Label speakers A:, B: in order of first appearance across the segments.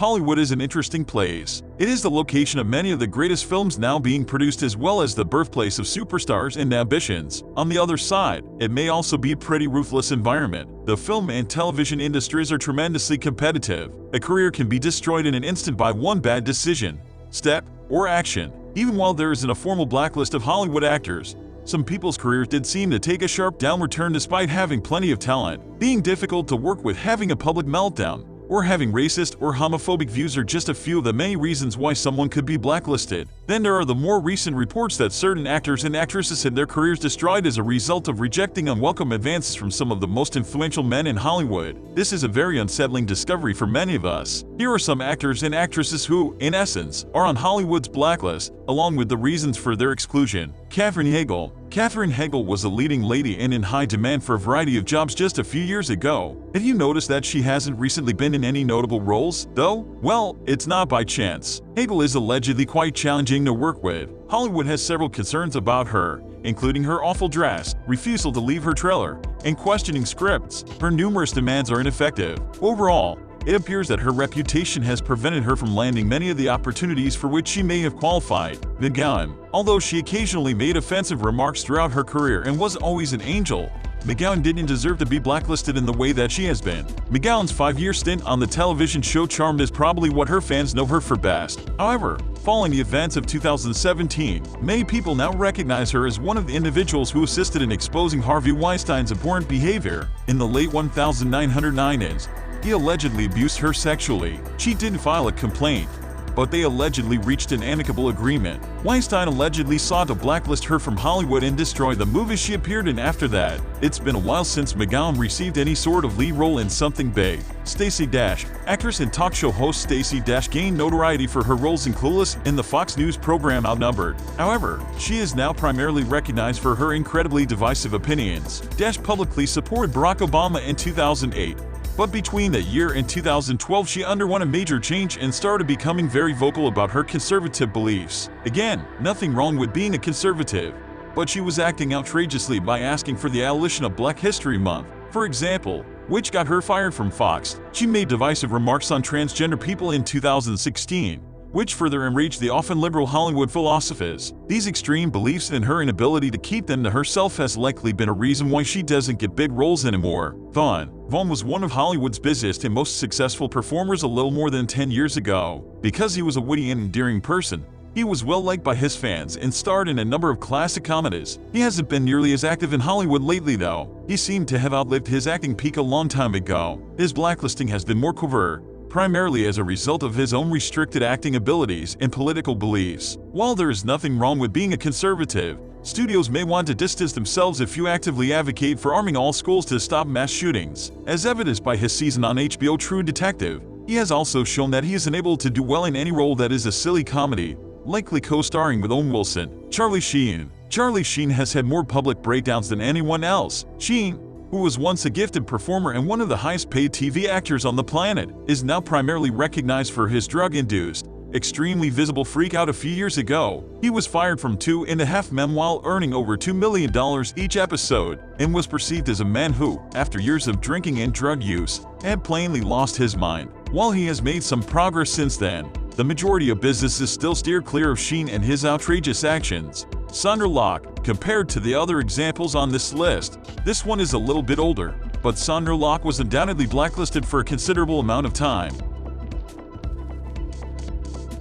A: Hollywood is an interesting place. It is the location of many of the greatest films now being produced, as well as the birthplace of superstars and ambitions. On the other side, it may also be a pretty ruthless environment. The film and television industries are tremendously competitive. A career can be destroyed in an instant by one bad decision, step, or action. Even while there isn't a formal blacklist of Hollywood actors, some people's careers did seem to take a sharp downward turn despite having plenty of talent. Being difficult to work with, having a public meltdown, or having racist or homophobic views are just a few of the many reasons why someone could be blacklisted. Then there are the more recent reports that certain actors and actresses had their careers destroyed as a result of rejecting unwelcome advances from some of the most influential men in Hollywood. This is a very unsettling discovery for many of us. Here are some actors and actresses who, in essence, are on Hollywood's blacklist, along with the reasons for their exclusion. Katherine Heigl. Katherine Heigl was a leading lady and in high demand for a variety of jobs just a few years ago. Have you noticed that she hasn't recently been in any notable roles, though? Well, it's not by chance. Heigl is allegedly quite challenging to work with. Hollywood has several concerns about her, including her awful dress, refusal to leave her trailer, and questioning scripts. Her numerous demands are ineffective. Overall, it appears that her reputation has prevented her from landing many of the opportunities for which she may have qualified. McGowan. Although she occasionally made offensive remarks throughout her career and was always an angel, McGowan didn't deserve to be blacklisted in the way that she has been. McGowan's 5-year stint on the television show Charmed is probably what her fans know her for best. However, following the events of 2017, many people now recognize her as one of the individuals who assisted in exposing Harvey Weinstein's abhorrent behavior. In the late 1990s, he allegedly abused her sexually. She didn't file a complaint, but they allegedly reached an amicable agreement. Weinstein allegedly sought to blacklist her from Hollywood and destroy the movies she appeared in after that. It's been a while since McGowan received any sort of lead role in something big. Stacey Dash. Actress and talk show host Stacey Dash gained notoriety for her roles in Clueless and the Fox News program Outnumbered. However, she is now primarily recognized for her incredibly divisive opinions. Dash publicly supported Barack Obama in 2008. But between that year and 2012, she underwent a major change and started becoming very vocal about her conservative beliefs. Again, nothing wrong with being a conservative, but she was acting outrageously by asking for the abolition of Black History Month, for example, which got her fired from Fox. She made divisive remarks on transgender people in 2016, which further enraged the often liberal Hollywood philosophers. These extreme beliefs and her inability to keep them to herself has likely been a reason why she doesn't get big roles anymore. Vaughn was one of Hollywood's busiest and most successful performers a little more than 10 years ago. Because he was a witty and endearing person, he was well liked by his fans and starred in a number of classic comedies. He hasn't been nearly as active in Hollywood lately though. He seemed to have outlived his acting peak a long time ago. His blacklisting has been more covert, primarily as a result of his own restricted acting abilities and political beliefs. While there is nothing wrong with being a conservative, studios may want to distance themselves if you actively advocate for arming all schools to stop mass shootings. As evidenced by his season on HBO True Detective, he has also shown that he is unable to do well in any role that is a silly comedy, likely co-starring with Owen Wilson. Charlie Sheen. Charlie Sheen has had more public breakdowns than anyone else. Sheen, who was once a gifted performer and one of the highest-paid TV actors on the planet, is now primarily recognized for his drug-induced, extremely visible freak-out a few years ago. He was fired from 2.5 Men while earning over $2 million each episode, and was perceived as a man who, after years of drinking and drug use, had plainly lost his mind. While he has made some progress since then, the majority of businesses still steer clear of Sheen and his outrageous actions. Sandra Locke. Compared to the other examples on this list, this one is a little bit older, but Sandra Locke was undoubtedly blacklisted for a considerable amount of time.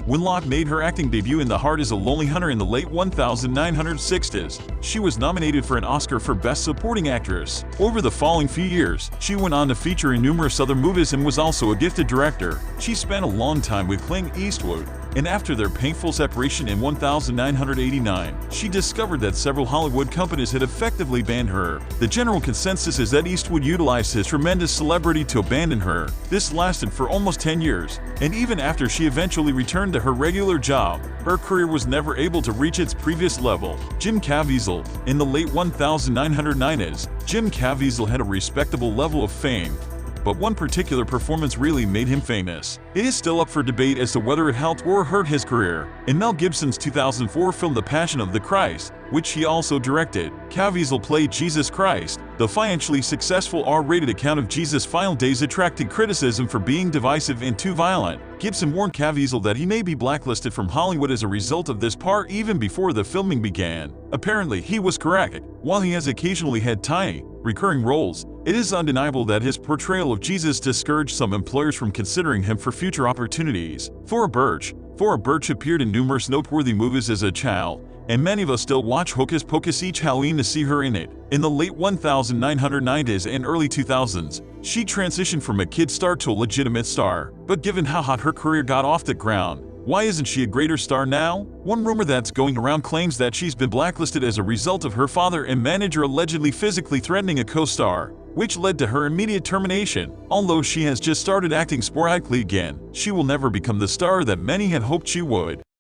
A: When Locke made her acting debut in The Heart is a Lonely Hunter in the late 1960s, she was nominated for an Oscar for Best Supporting Actress. Over the following few years, she went on to feature in numerous other movies and was also a gifted director. She spent a long time with Clint Eastwood, and after their painful separation in 1989, she discovered that several Hollywood companies had effectively banned her. The general consensus is that Eastwood utilized his tremendous celebrity to abandon her. This lasted for almost 10 years, and even after she eventually returned to her regular job, her career was never able to reach its previous level. Jim Caviezel. In the late 1990s, Jim Caviezel had a respectable level of fame, but one particular performance really made him famous. It is still up for debate as to whether it helped or hurt his career. In Mel Gibson's 2004 film The Passion of the Christ, which he also directed, Caviezel played Jesus Christ. The financially successful R-rated account of Jesus' final days attracted criticism for being divisive and too violent. Gibson warned Caviezel that he may be blacklisted from Hollywood as a result of this part even before the filming began. Apparently, he was correct. While he has occasionally had tiny, recurring roles, it is undeniable that his portrayal of Jesus discouraged some employers from considering him for future opportunities. Thora Birch appeared in numerous noteworthy movies as a child, and many of us still watch Hocus Pocus each Halloween to see her in it. In the late 1990s and early 2000s, she transitioned from a kid star to a legitimate star. But given how hot her career got off the ground, why isn't she a greater star now? One rumor that's going around claims that she's been blacklisted as a result of her father and manager allegedly physically threatening a co-star, which led to her immediate termination. Although she has just started acting sporadically again, she will never become the star that many had hoped she would.